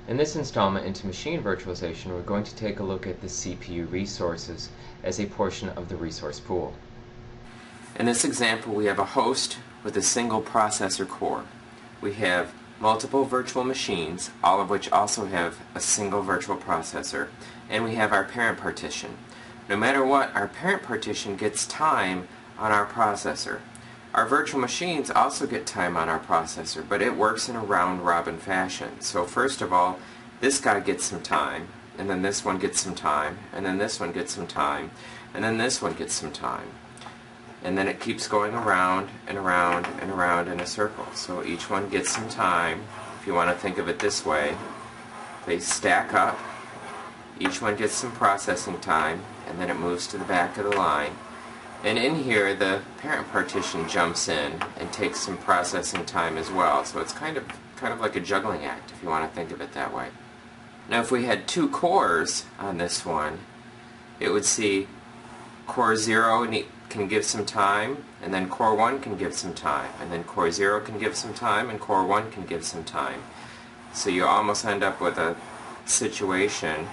In this installment into machine virtualization, we're going to take a look at the CPU resources as a portion of the resource pool. In this example, we have a host with a single processor core. We have multiple virtual machines, all of which also have a single virtual processor, and we have our parent partition. No matter what, our parent partition gets time on our processor. Our virtual machines also get time on our processor, but it works in a round-robin fashion. So first of all, this guy gets some time, and then this one gets some time, and then this one gets some time, and then this one gets some time. And then it keeps going around and around and around in a circle. So each one gets some time. If you want to think of it this way, they stack up. Each one gets some processing time, and then it moves to the back of the line. And in here, the parent partition jumps in and takes some processing time as well. So it's kind of like a juggling act, if you want to think of it that way. Now, if we had two cores on this one, it would see core 0 can give some time, and then core 1 can give some time, and then core 0 can give some time, and core 1 can give some time. So you almost end up with a situation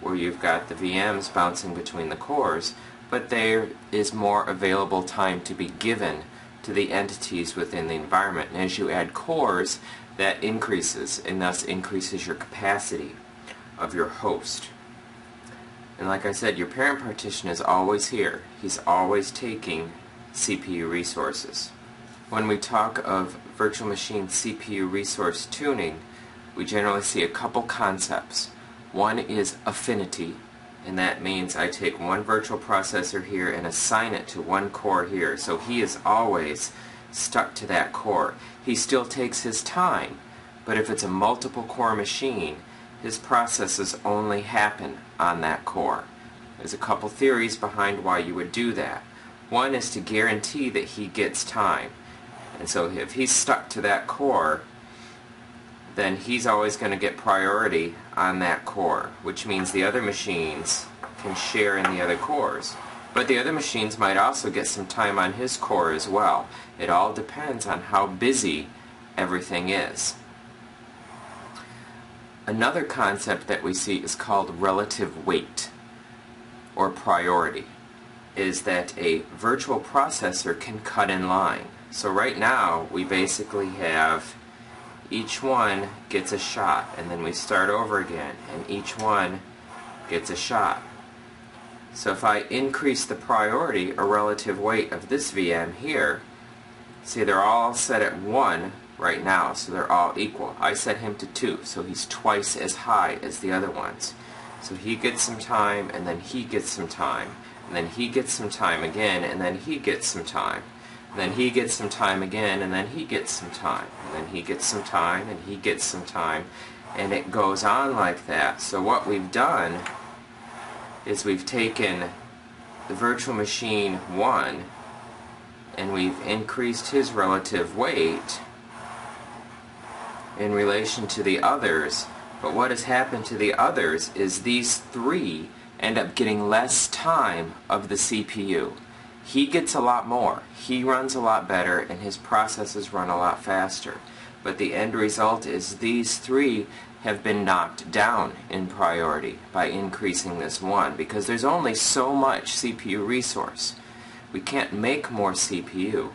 where you've got the VMs bouncing between the cores, but there is more available time to be given to the entities within the environment. And as you add cores, that increases, and thus increases your capacity of your host. And like I said, your parent partition is always here. He's always taking CPU resources. When we talk of virtual machine CPU resource tuning, we generally see a couple concepts. One is affinity, and that means I take one virtual processor here and assign it to one core here. So he is always stuck to that core. He still takes his time, but if it's a multiple core machine, his processes only happen on that core. There's a couple theories behind why you would do that. One is to guarantee that he gets time. And so if he's stuck to that core, then he's always going to get priority on that core, which means the other machines can share in the other cores. But the other machines might also get some time on his core as well. It all depends on how busy everything is. Another concept that we see is called relative weight, or priority, is that a virtual processor can cut in line. So right now we basically have each one gets a shot, and then we start over again, and each one gets a shot. So if I increase the priority or relative weight of this VM here, see they're all set at 1 right now, so they're all equal. I set him to 2, so he's twice as high as the other ones. So he gets some time, and then he gets some time, and then he gets some time again, and then he gets some time. And then he gets some time again, and then he gets some time. And then he gets some time, and he gets some time. And it goes on like that. So what we've done is we've taken the virtual machine 1, and we've increased his relative weight in relation to the others. But what has happened to the others is these 3 end up getting less time of the CPU. He gets a lot more, he runs a lot better, and his processes run a lot faster. But the end result is these 3 have been knocked down in priority by increasing this 1, because there's only so much CPU resource. We can't make more CPU.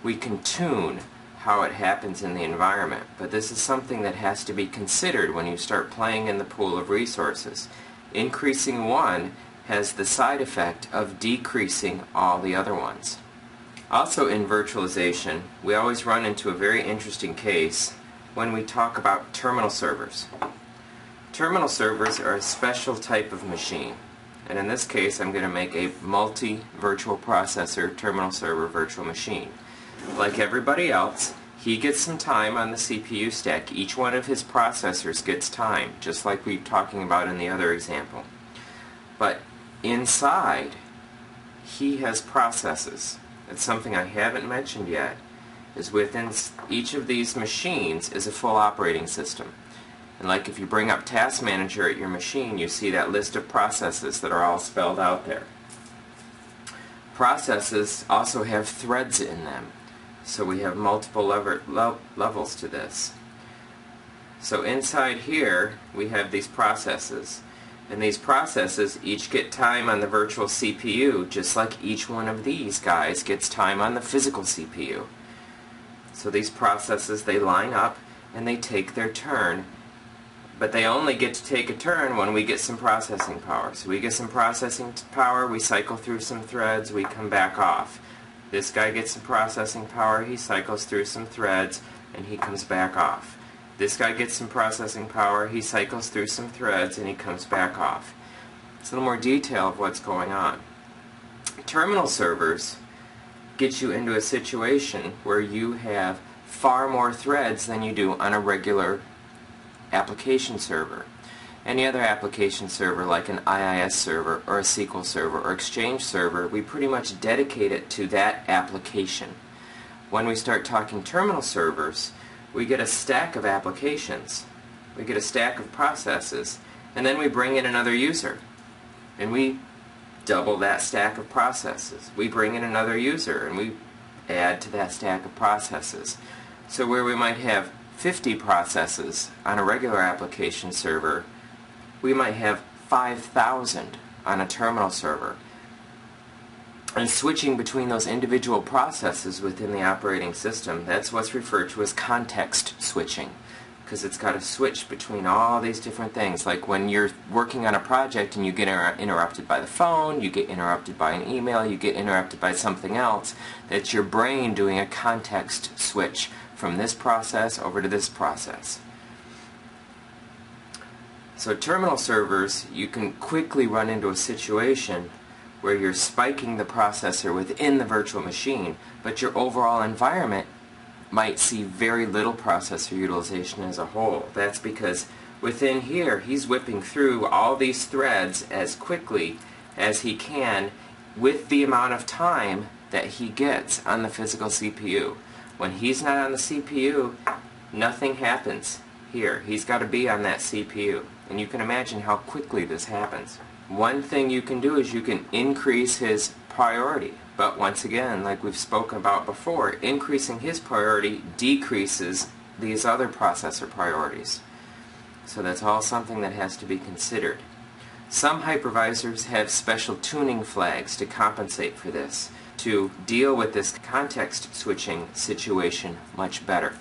We can tune how it happens in the environment, but this is something that has to be considered when you start playing in the pool of resources. Increasing 1 has the side effect of decreasing all the other ones. Also in virtualization, we always run into a very interesting case when we talk about terminal servers. Terminal servers are a special type of machine, and in this case I'm going to make a multi-virtual processor terminal server virtual machine. Like everybody else, he gets some time on the CPU stack. Each one of his processors gets time, just like we were talking about in the other example. But inside, he has processes. It's something I haven't mentioned yet, is within each of these machines is a full operating system. And like if you bring up Task Manager at your machine, you see that list of processes that are all spelled out there. Processes also have threads in them. So we have multiple levels to this. So inside here we have these processes, and these processes each get time on the virtual CPU just like each one of these guys gets time on the physical CPU. So these processes, they line up and they take their turn, but they only get to take a turn when we get some processing power. So we get some processing power, we cycle through some threads, we come back off. This guy gets some processing power, he cycles through some threads, and he comes back off. This guy gets some processing power, he cycles through some threads, and he comes back off. It's a little more detail of what's going on. Terminal servers get you into a situation where you have far more threads than you do on a regular application server. Any other application server like an IIS server or a SQL server or Exchange server, we pretty much dedicate it to that application. When we start talking terminal servers, we get a stack of applications, we get a stack of processes, and then we bring in another user and we double that stack of processes. We bring in another user and we add to that stack of processes. So where we might have 50 processes on a regular application server, we might have 5,000 on a terminal server. And switching between those individual processes within the operating system, that's what's referred to as context switching, because it's got to switch between all these different things. Like when you're working on a project and you get interrupted by the phone, you get interrupted by an email, you get interrupted by something else, that's your brain doing a context switch from this process over to this process. So terminal servers, you can quickly run into a situation where you're spiking the processor within the virtual machine, but your overall environment might see very little processor utilization as a whole. That's because within here, he's whipping through all these threads as quickly as he can with the amount of time that he gets on the physical CPU. When he's not on the CPU, nothing happens here. He's got to be on that CPU. And you can imagine how quickly this happens. One thing you can do is you can increase his priority. But once again, like we've spoken about before, increasing his priority decreases these other processor priorities. So that's all something that has to be considered. Some hypervisors have special tuning flags to compensate for this, to deal with this context switching situation much better.